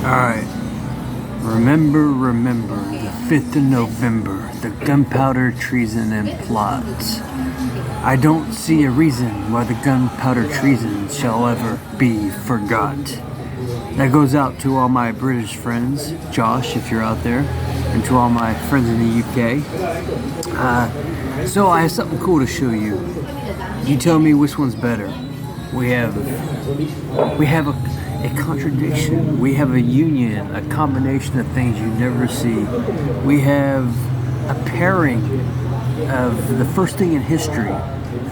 Alright. Remember, the 5th of November, the gunpowder treason and plots. I don't see a reason why the gunpowder treason shall ever be forgot. That goes out to all my British friends, Josh, if you're out there, and to all my friends in the UK. So I have something cool to show you. You tell me which one's better. We have a contradiction. We have a union, a combination of things you never see. We have a pairing of the first thing in history.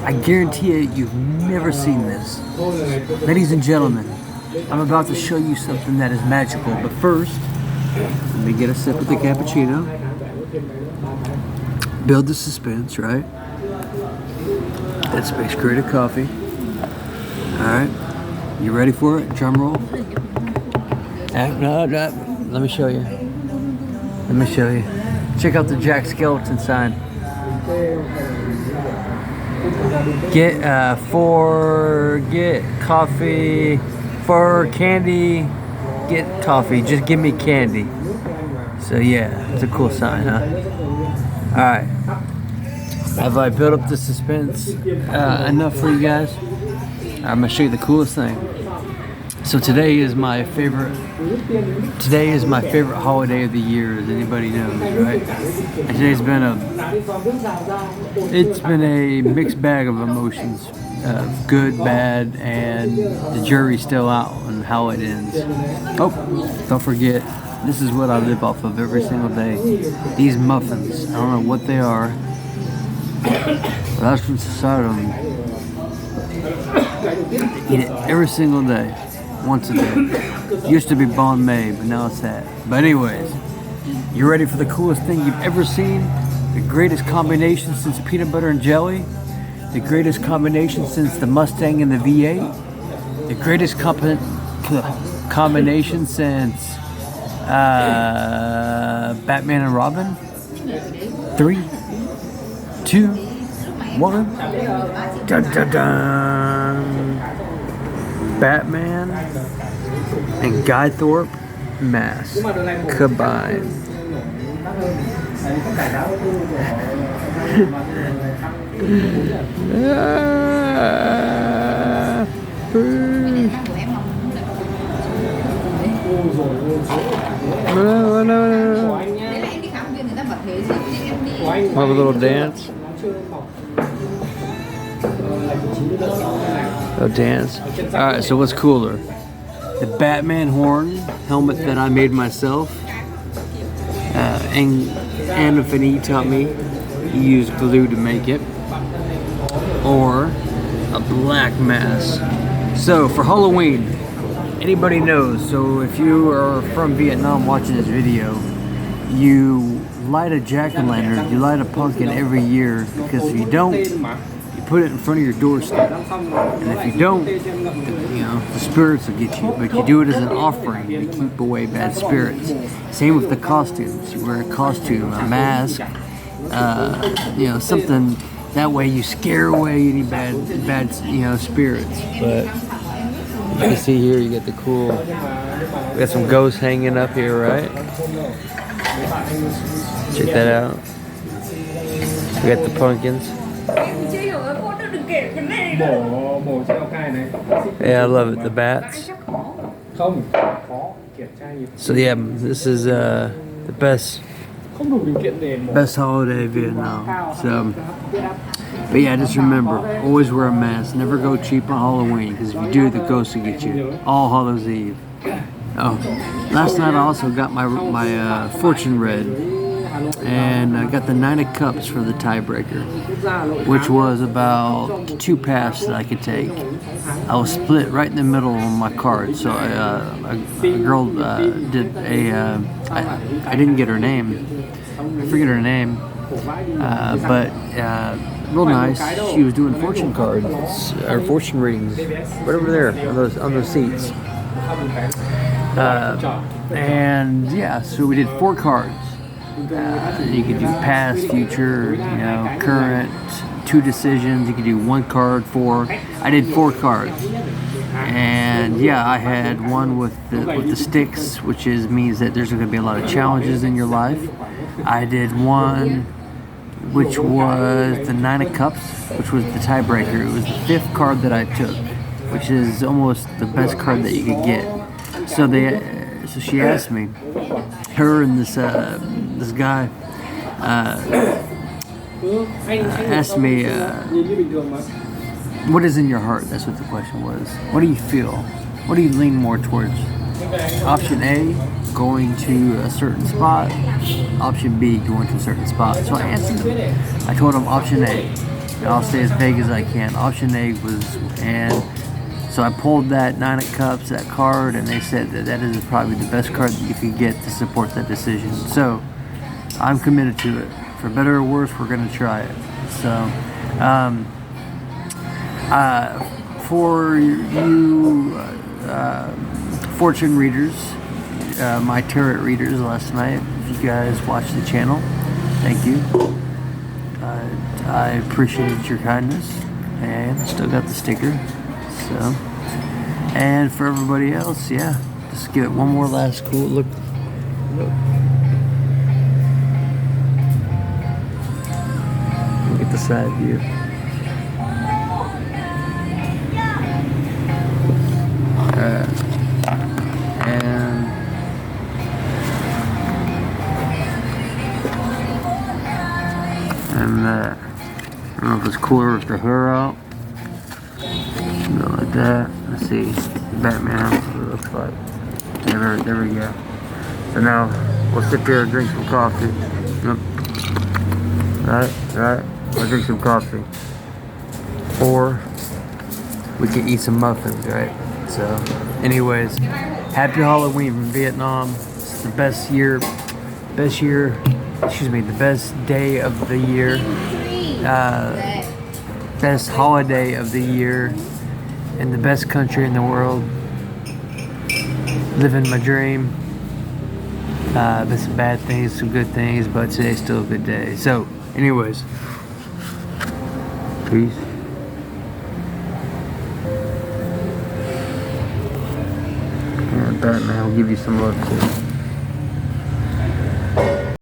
I guarantee you, you've never seen this. Ladies and gentlemen, I'm about to show you something that is magical. But first, let me get a sip of the cappuccino. Build the suspense, right? That Space Creative coffee. Alright. You ready for it? Drum roll. No. Let me show you. Check out the Jack Skeleton sign. Get coffee. For candy, get coffee. Just give me candy. So yeah, it's a cool sign, huh? Alright. Have I built up the suspense enough for you guys? I'm gonna show you the coolest thing. So today is my favorite holiday of the year, as anybody knows, right? And today's been a mixed bag of emotions, good, bad, and the jury's still out on how it ends. Oh, don't forget, this is what I live off of every single day. These muffins, I don't know what they are, but I was from Society. Eat it every single day, once a day. Used to be bon may, but now it's that. But anyways, you ready for the coolest thing you've ever seen? The greatest combination since peanut butter and jelly? The greatest combination since the Mustang and the V8? The greatest combination since Batman and Robin? 3, 2, 1. Dun, dun, dun. Batman and Guy Thorpe mask combined. Have a little dance. A dance. Alright, so what's cooler? The Batman horn helmet that I made myself. And Anna taught me he used glue to make it. Or a black mask. So for Halloween, anybody knows, so if you are from Vietnam watching this video, you light a jack-o'-lantern, you light a pumpkin every year, because if you don't, you put it in front of your doorstep. And if you don't, the spirits will get you. But you do it as an offering to keep away bad spirits. Same with the costumes. You wear a costume, a mask, something. That way you scare away any bad spirits. But you can see here, you get the cool. We got some ghosts hanging up here, right? Check that out. We got the pumpkins. Yeah, I love it. The bats. So yeah, this is the best holiday in Vietnam. So, but yeah, just remember, always wear a mask. Never go cheap on Halloween, because if you do, the ghosts will get you. All Hallows Eve. Oh, last night I also got my fortune read, and I got the 9 of Cups for the tiebreaker, which was about 2 paths that I could take. I was split right in the middle on my card, so a girl did a. I didn't get her name. I forget her name, but real nice. She was doing fortune cards or fortune readings, right over there on those seats. And yeah, so we did 4 cards. You could do past, future, current, 2 decisions. You could do 1 card, 4. I did 4 cards. And yeah, I had one with the sticks, which means that there's going to be a lot of challenges in your life. I did one which was the Nine of Cups, which was the tiebreaker. It was the 5th card that I took, which is almost the best card that you could get. So she asked me, her and this guy asked me, what is in your heart? That's what the question was. What do you feel? What do you lean more towards? Option A, going to a certain spot. Option B, going to a certain spot. So I answered him. I told him option A. And I'll stay as vague as I can. Option A was, and so I pulled that Nine of Cups, that card, and they said that is probably the best card that you could get to support that decision. So I'm committed to it. For better or worse, we're going to try it. So, for you fortune readers, my tarot readers last night, if you guys watched the channel, thank you. I appreciated your kindness, and still got the sticker. So, and for everybody else, yeah, just give it one more last cool look. Look at the side view. And I don't know if it's cooler with the hair out. Something like that. Let's see. Batman, what it looks like. Yeah, there we go. So now we'll sit there and drink some coffee. Yep. Right. We'll drink some coffee. Or we can eat some muffins, right? So, anyways, happy Halloween from Vietnam. It's the best day of the year, best holiday of the year, in the best country in the world. Living my dream. There's some bad things, some good things, but today's still a good day. So, anyways, peace. Batman will give you some love too.